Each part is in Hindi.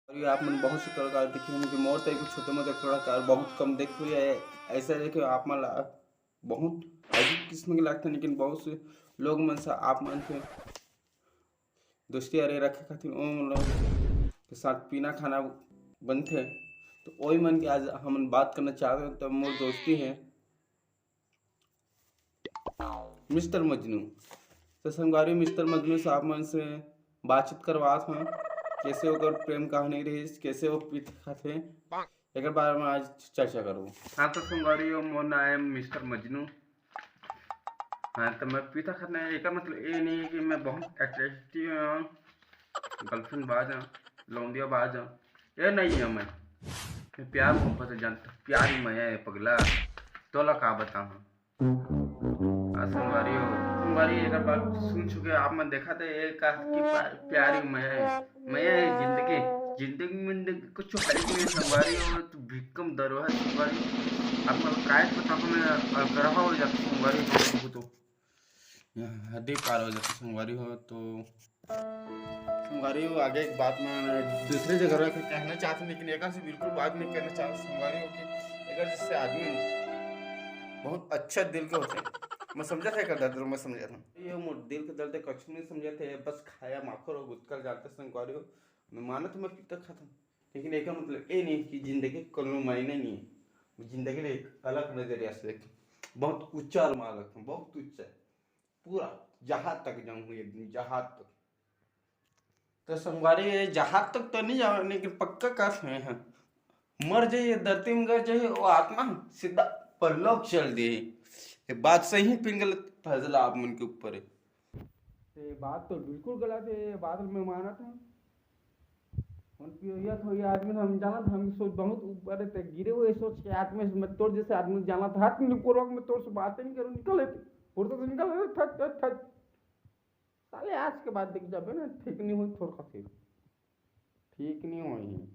और ये आप मैंने बहुत से कलाकार देखे हैं कि मोर तरीके छोटे मोटे कलाकार बहुत कम देखे हुए है। ऐसा देखे आप मन ला बहुत अजीब किस्म के लगते हैं, लेकिन बहुत से लोग मन से आप मन से दोस्ती अरे रखे खातिर ओ लोग के साथ पीना खाना बनते। तो वही मन के आज हम बात करना चाहते हैं। तो मोर दोस्ती है मिस्टर मजनू। तो संगवारी मिस्टर मजनू साहब मन से बातचीत करवात हैं, कैसे ओकर प्रेम कहानी रही, कैसे वो पीते खाते एक बारे में आज चर्चा करूँ। हाँ तो संगवारी मोर नाम है मिस्टर मजनू। हाँ तो मैं पीता खाते एक मतलब ये नहीं है कि मैं बहुत अट्रैक्टिव गर्लफ्रेंड बाज हूँ, लौंडिया बाज हूँ, ये नहीं है। मैं प्यार मोहब्बत से जानता, प्यार ही मैं है पगला, तोला का बताऊँ। संगवारी हो संगवारी एक बात सुन चुके आप मैं देखा था एक की प्यारी मैं जिंदगी जिंदगी में कुछ हरी नहीं संगवारी हो तो भिक्कम दरो है संगवारी। आप मैं काय पता हमें करहा हो जाता संगवारी हो तो हड्डी पार हो जाती संगवारी हो। तो संगवारी हो आगे एक बात मैं दूसरे जगह का कहना चाहता हूँ, लेकिन एक से बिल्कुल बात नहीं करना चाहता संगवारी हो कि अगर जिससे आदमी बहुत अच्छा दिल के होते हैं। मैं समझा था दर्द मैं समझा था ये दिल के दर्द कछ नहीं समझे थे, बस खाया माखो रो गुटकर जाते संगवारी हो। मैं माना तो मैं पीता खाता, लेकिन एक मतलब ये नहीं कि जिंदगी कोनो मायने नहीं है। जिंदगी ने एक अलग नजरिया से देख बहुत ऊंचा अरमान रखता हूँ, बहुत ऊंचा पूरा जहाज तक जाऊँ एकदम जहाज तक। तो संगवारी जहाज तक तो नहीं जाओ, लेकिन पक्का कस है मर जाइए धरती में गिर जाइए वो आत्मा सीधा परलोक चल दी। ये बात सही पिन गलत फैसला आप मन के ऊपर है। ये बात तो बिल्कुल गलत है, ये बात मैं माना था। ये तो ये आदमी हम जाना था, हम सोच बहुत ऊपर है गिरे हुए सोच के आदमी मैं तोड़ जैसे आदमी जाना था हाथ में पूर्वक में तोड़ से बातें नहीं करूँ निकल तो निकल ठट ठट ठट साले आज के बाद देख जाबे ना ठीक नहीं हुई थोड़ा फिर ठीक नहीं हुई।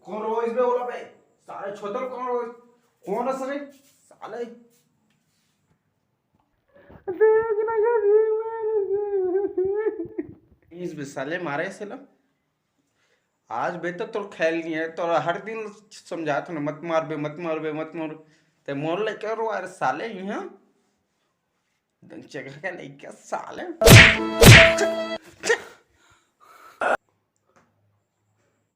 कौन रोज बे बोला बे सारे छोतर कौन रोज कौन असरे साले इस बे साले मारे से लो आज बेटा तो ख्याल नहीं है तो हर दिन समझाता ना मत मार बे मत मार बे मत मार ते मोर ले क्या रो यार साले यहाँ जगह का नहीं क्या साले